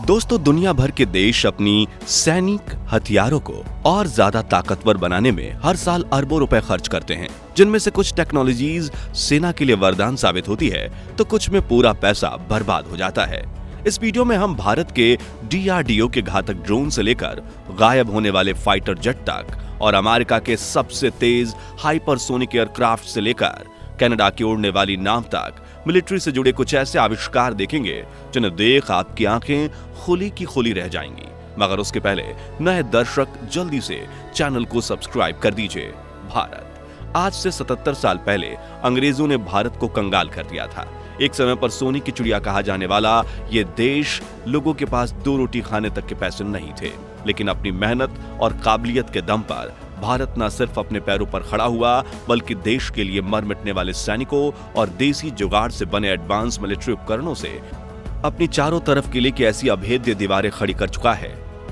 दोस्तों, दुनिया भर के देश अपनी सैनिक हथियारों को और ज्यादा ताकतवर बनाने में हर साल अरबों रुपए खर्च करते हैं, जिनमें से कुछ टेक्नोलॉजीज सेना के लिए वरदान साबित होती है तो कुछ में पूरा पैसा बर्बाद हो जाता है। इस वीडियो में हम भारत के DRDO के घातक ड्रोन से लेकर गायब होने वाले फाइटर जेट तक और अमेरिका के सबसे तेज हाइपरसोनिक एयरक्राफ्ट से लेकर कनाडा की उड़ने वाली नाव तक मिलिट्री से जुड़े कुछ ऐसे आविष्कार देखेंगे जिन्हें देख आपकी आंखें खुली की खुली रह जाएंगी। मगर उसके पहले नए दर्शक जल्दी से चैनल को सब्सक्राइब कर दीजिए। भारत आज से 77 साल पहले अंग्रेजों ने भारत को कंगाल कर दिया था। एक समय पर सोने की चिड़िया कहा जाने वाला ये देश लोगों के पास 2 रोटी खाने तक के पैसे नहीं थे, लेकिन अपनी मेहनत और काबिलियत के दम पर भारत न सिर्फ अपने पैरों पर खड़ा हुआ बल्कि देश के लिए मर मिटने वाले सैनिकों और देसी जुगाड़ से बने एडवांस मिलिट्री उपकरणों से अपनी चारों तरफ किले की ऐसी अभेद्य दीवारें खड़ी कर चुका है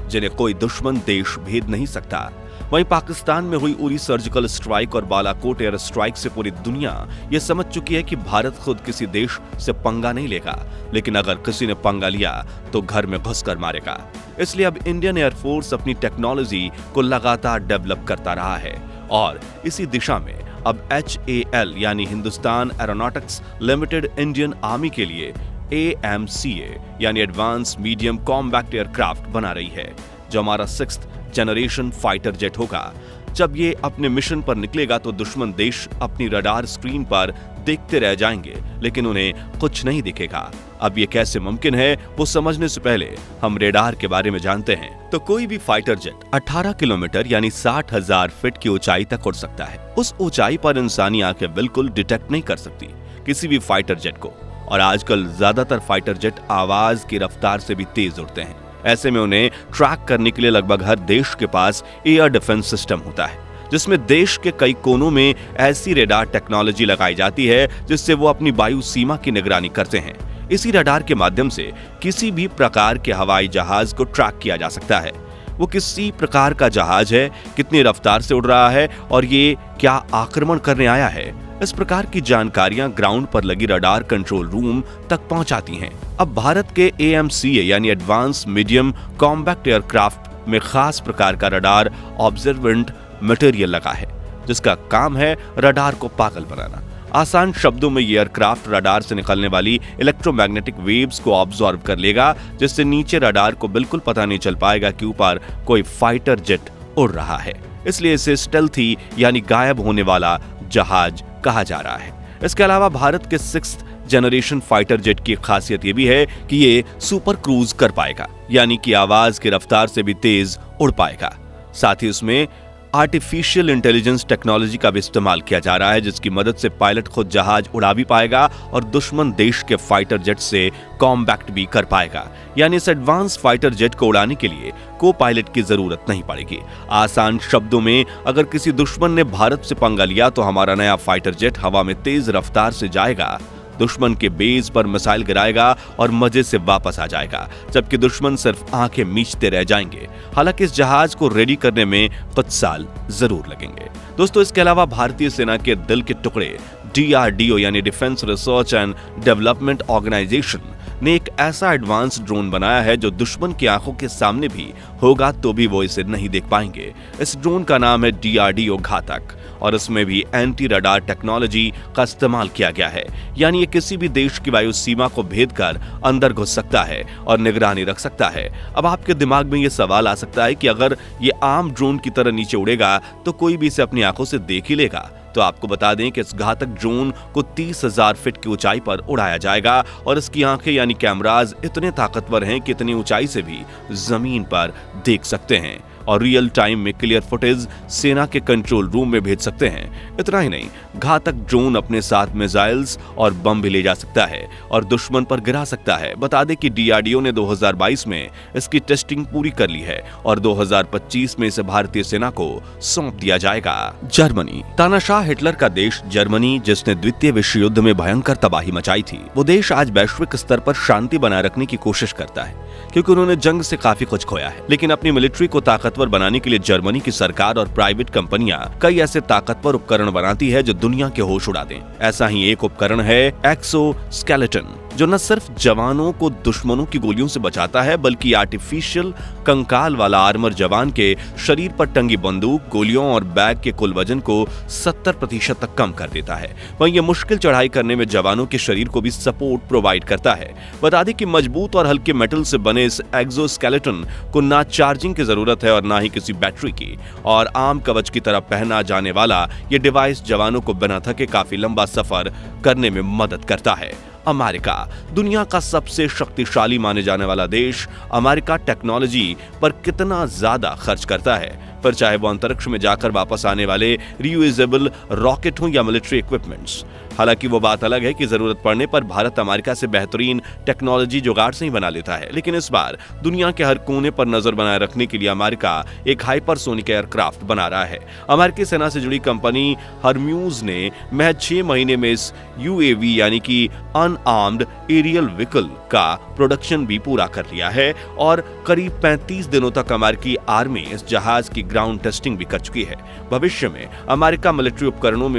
जिन्हें कोई दुश्मन देश भेद नहीं सकता। वहीं पाकिस्तान में हुई उरी सर्जिकल स्ट्राइक और बालाकोट एयर स्ट्राइक से पूरी दुनिया ये समझ चुकी है कि भारत खुद किसी देश से पंगा नहीं लेगा, लेकिन अगर किसी ने पंगा लिया तो घर में घुसकर मारेगा। इसलिए अब इंडियन एयरफोर्स अपनी टेक्नोलॉजी को लगातार डेवलप करता रहा है और इसी दिशा में अब HAL यानी Hindustan aeronautics limited Indian army के लिए AMCA यानी एडवांस मीडियम कॉम्बैक्ट एयरक्राफ्ट बना रही है, जो हमारा 6th जनरेशन फाइटर जेट होगा। जब ये अपने मिशन पर निकलेगा तो दुश्मन देश अपनी रडार स्क्रीन पर देखते रह जाएंगे, लेकिन उन्हें कुछ नहीं दिखेगा। अब ये कैसे मुमकिन है वो समझने से पहले हम रेडार के बारे में जानते हैं। तो कोई भी फाइटर जेट 18 किलोमीटर यानी 60,000 फीट की ऊंचाई तक उड़ सकता है। उस ऊंचाई पर इंसानी आंखें बिल्कुल डिटेक्ट नहीं कर सकती किसी भी फाइटर जेट को, और आजकल ज्यादातर फाइटर जेट आवाज की रफ्तार से भी तेज उड़ते हैं। ऐसे में उन्हें ट्रैक करने के लिए लगभग हर देश के पास एयर डिफेंस सिस्टम होता है, जिसमें देश के कई कोनों में ऐसी रडार टेक्नोलॉजी लगाई जाती है जिससे वो अपनी वायु सीमा की निगरानी करते हैं। इसी रडार के माध्यम से किसी भी प्रकार के हवाई जहाज को ट्रैक किया जा सकता है। वो किसी प्रकार का जहाज है, कितनी रफ्तार से उड़ रहा है और ये क्या आक्रमण करने आया है, इस प्रकार की जानकारियां ग्राउंड पर लगी रडार कंट्रोल रूम तक पहुंचाती हैं। अब भारत के AMCA यानी एडवांस मीडियम कॉम्बैक्ट एयरक्राफ्ट में खास प्रकार का रडार ऑब्जर्वेंट मटेरियल लगा है, जिसका काम है रडार को पागल बनाना। आसान शब्दों में ये एयरक्राफ्ट रडार से निकलने वाली इलेक्ट्रोमैग्नेटिक वेव्स को ऑब्जॉर्व कर लेगा, जिससे नीचे रडार को बिल्कुल पता नहीं चल पाएगा कि ऊपर कोई फाइटर जेट उड़ रहा है। इसलिए इसे स्टेल्थी यानी गायब होने वाला जहाज कहा जा रहा है। इसके अलावा भारत के 6th जनरेशन फाइटर जेट की खासियत ये भी है कि ये सुपर क्रूज कर पाएगा, यानी कि आवाज की रफ्तार से भी तेज उड़ पाएगा। साथ ही उसमें आर्टिफिशियल इंटेलिजेंस टेक्नोलॉजी का भी इस्तेमाल किया जा रहा है, जिसकी मदद से पायलट खुद जहाज उड़ा भी पाएगा और दुश्मन देश के फाइटर जेट से कॉम्बैक्ट भी कर पाएगा। यानी इस एडवांस फाइटर जेट को उड़ाने के लिए को पायलट की जरूरत नहीं पड़ेगी। आसान शब्दों में अगर किसी दुश्मन ने भारत से पंगा लिया तो हमारा नया फाइटर जेट हवा में तेज रफ्तार से जाएगा, दुश्मन के बेस पर मिसाइल गिराएगा और मजे से वापस आ जाएगा, जबकि दुश्मन सिर्फ आंखें मीचते रह जाएंगे। हालांकि इस जहाज को रेडी करने में कुछ साल जरूर लगेंगे। दोस्तों, इसके अलावा भारतीय सेना के दिल के टुकड़े DRDO यानी defence research and development organisation ने एक ऐसा एडवांस ड्रोन बनाया है जो दुश्मन की आंखों के सामने भी होगा तो भी वो इसे नहीं देख पाएंगे। इस ड्रोन का नाम है DRDO घातक और इसमें भी एंटी रडार टेक्नोलॉजी का इस्तेमाल किया गया है, यानी ये किसी भी देश की वायु सीमा को भेद कर अंदर घुस सकता है और निगरानी रख सकता है। अब आपके दिमाग में ये सवाल आ सकता है कि अगर ये आम ड्रोन की तरह नीचे उड़ेगा तो कोई भी इसे अपनी आंखों से देख ही लेगा। तो आपको बता दें कि इस घातक ड्रोन को 30,000 फीट की ऊंचाई पर उड़ाया जाएगा और इसकी आंखें यानी कैमराज इतने ताकतवर हैं कि इतनी ऊंचाई से भी जमीन पर देख सकते हैं और रियल टाइम में क्लियर फुटेज सेना के कंट्रोल रूम में भेज सकते हैं। इतना ही नहीं, घातक ड्रोन अपने साथ मिसाइल्स और बम भी ले जा सकता है और दुश्मन पर गिरा सकता है। बता दें कि DRDO ने 2022 में इसकी टेस्टिंग पूरी कर ली है और 2025 में इसे भारतीय सेना को सौंप दिया जाएगा। जर्मनी, तानाशाह हिटलर का देश जर्मनी, जिसने द्वितीय विश्व युद्ध में भयंकर तबाही मचाई थी, वो देश आज वैश्विक स्तर पर शांति बनाए रखने की कोशिश करता है, क्योंकि उन्होंने जंग से काफी कुछ खोया है। लेकिन अपनी मिलिट्री को ताकतवर बनाने के लिए जर्मनी की सरकार और प्राइवेट कंपनियां कई ऐसे ताकतवर उपकरण बनाती है जो दुनिया के होश उड़ा दें। ऐसा ही एक उपकरण है एक्सोस्केलेटन। जो न सिर्फ जवानों को दुश्मनों की गोलियों से बचाता है बल्कि आर्टिफिशियल कंकाल वाला आर्मर जवान के शरीर पर टंगी बंदूक, गोलियों और बैग के कुल वजन को 70% तक कम कर देता है। वहीं ये मुश्किल चढ़ाई करने में जवानों के शरीर को भी सपोर्ट प्रोवाइड करता है। बता दें कि मजबूत और हल्के मेटल से बने इस एक्सोस्केलेटन को ना चार्जिंग की जरूरत है और ना ही किसी बैटरी की, और आम कवच की तरह पहना जाने वाला ये डिवाइस जवानों को बिना थके काफी लंबा सफर करने में मदद करता है। अमेरिका, दुनिया का सबसे शक्तिशाली माने जाने वाला देश, अमेरिका टेक्नोलॉजी पर कितना ज्यादा खर्च करता है, पर चाहे वो अंतरिक्ष में जाकर वापस आने वाले रियूजेबल रॉकेट हो या मिलिट्री इक्विपमेंट्स। हालांकि वो बात अलग है कि जरूरत पड़ने पर भारत अमेरिका से बेहतरीन टेक्नोलॉजी जुगाड़ से ही बना लेता है, लेकिन इस बार दुनिया के हर कोने पर नजर बनाए रखने के लिए अमेरिका एक हाइपरसोनिक एयरक्राफ्ट बना रहा है। अमेरिकी सेना से जुड़ी कंपनी हरम्यूज ने महज 6 महीने में इस यूएवी यानी कि अनआर्म्ड एरियल व्हीकल का प्रोडक्शन भी पूरा कर लिया है और करीब 35 दिनों तक अमेरिकी आर्मी इस जहाज की ग्राउंड टेस्टिंग भी कर चुकी है। भविष्य में अमेरिका मिलिट्री उपकरणों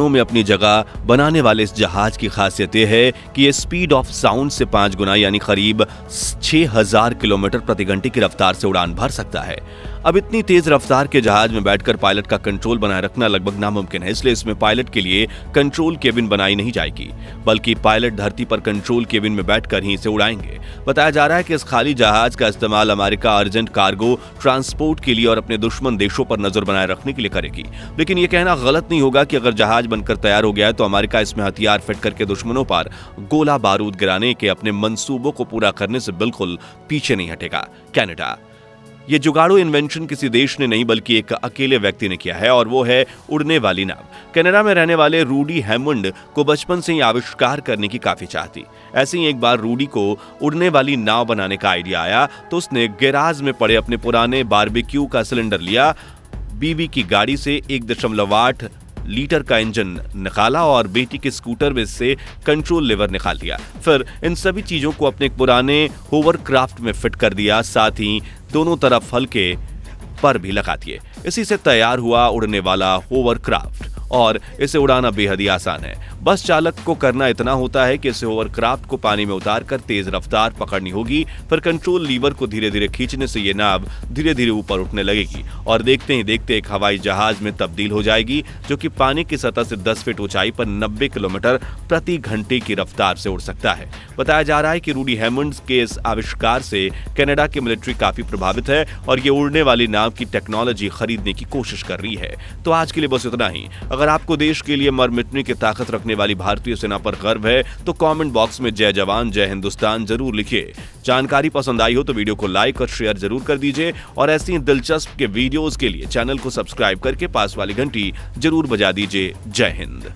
में अपनी जगह बनाने वाले इस जहाज की खासियत यह है कि ये स्पीड ऑफ साउंड से 5 गुना यानी करीब 6000 किलोमीटर प्रति घंटे की रफ्तार से उड़ान भर सकता है। अब इतनी तेज रफ्तार के जहाज में बैठकर पायलट का कंट्रोल बनाए रखना लगभग नामुमकिन है, इसलिए इसमें पायलट के लिए कंट्रोल केबिन बनाई नहीं जाएगी, बल्कि पायलट धरती पर कंट्रोल केबिन में बैठकर ही इसे उड़ाएंगे। बताया जा रहा है कि इस खाली जहाज का इस्तेमाल अमेरिका अर्जेंट कार्गो ट्रांसपोर्ट के लिए और अपने दुश्मन देशों पर नजर बनाए रखने के लिए करेगी। लेकिन यह कहना गलत नहीं होगा कि अगर जहाज बनकर तैयार हो गया है तो अमेरिका इसमें हथियार फिट करके दुश्मनों पर गोला बारूद गिराने के अपने मंसूबों को पूरा करने से बिल्कुल पीछे नहीं हटेगा। कनाडा, ये जुगाड़ू इन्वेंशन किसी देश ने नहीं बल्कि एक अकेले व्यक्ति ने किया है और वो है उड़ने वाली नाव। कनाडा में रहने वाले रूडी हैमंड को बचपन से ही आविष्कार करने की काफी चाह थी। ऐसे ही एक बार रूडी को उड़ने वाली नाव बनाने का आइडिया आया तो उसने गैराज में पड़े अपने पुराने बारबेक्यू का सिलेंडर लिया, बीवी की गाड़ी से 1.8 लीटर का इंजन निकाला और बेटी के स्कूटर में से कंट्रोल लेवर निकाल दिया। फिर इन सभी चीजों को अपने पुराने होवरक्राफ्ट में फिट कर दिया, साथ ही दोनों तरफ हल्के पर भी लगा दिए। इसी से तैयार हुआ उड़ने वाला होवरक्राफ्ट और इसे उड़ाना बेहद ही आसान है। बस चालक को करना इतना होता है कि इसे होवरक्राफ्ट को पानी में उतारकर तेज रफ्तार पकड़नी होगी, फिर कंट्रोल लीवर को धीरे धीरे खींचने से ये नाव धीरे धीरे ऊपर उठने लगेगी और देखते ही देखते एक हवाई जहाज में तब्दील हो जाएगी, जो कि पानी की सतह से 10 फीट ऊंचाई पर 90 किलोमीटर प्रति घंटे की रफ्तार से उड़ सकता है। बताया जा रहा है कि रूडी हैमंड के इस आविष्कार से कनाडा की मिलिट्री काफी प्रभावित है और ये उड़ने वाली नाव की टेक्नोलॉजी खरीदने की कोशिश कर रही है। तो आज के लिए बस इतना ही। अगर आपको देश के लिए मर मिटने की ताकत रखने वाली भारतीय सेना पर गर्व है तो कमेंट बॉक्स में जय जवान जय हिंदुस्तान जरूर लिखिए। जानकारी पसंद आई हो तो वीडियो को लाइक और शेयर जरूर कर दीजिए और ऐसी दिलचस्प के वीडियोस के लिए चैनल को सब्सक्राइब करके पास वाली घंटी जरूर बजा दीजिए। जय हिंद।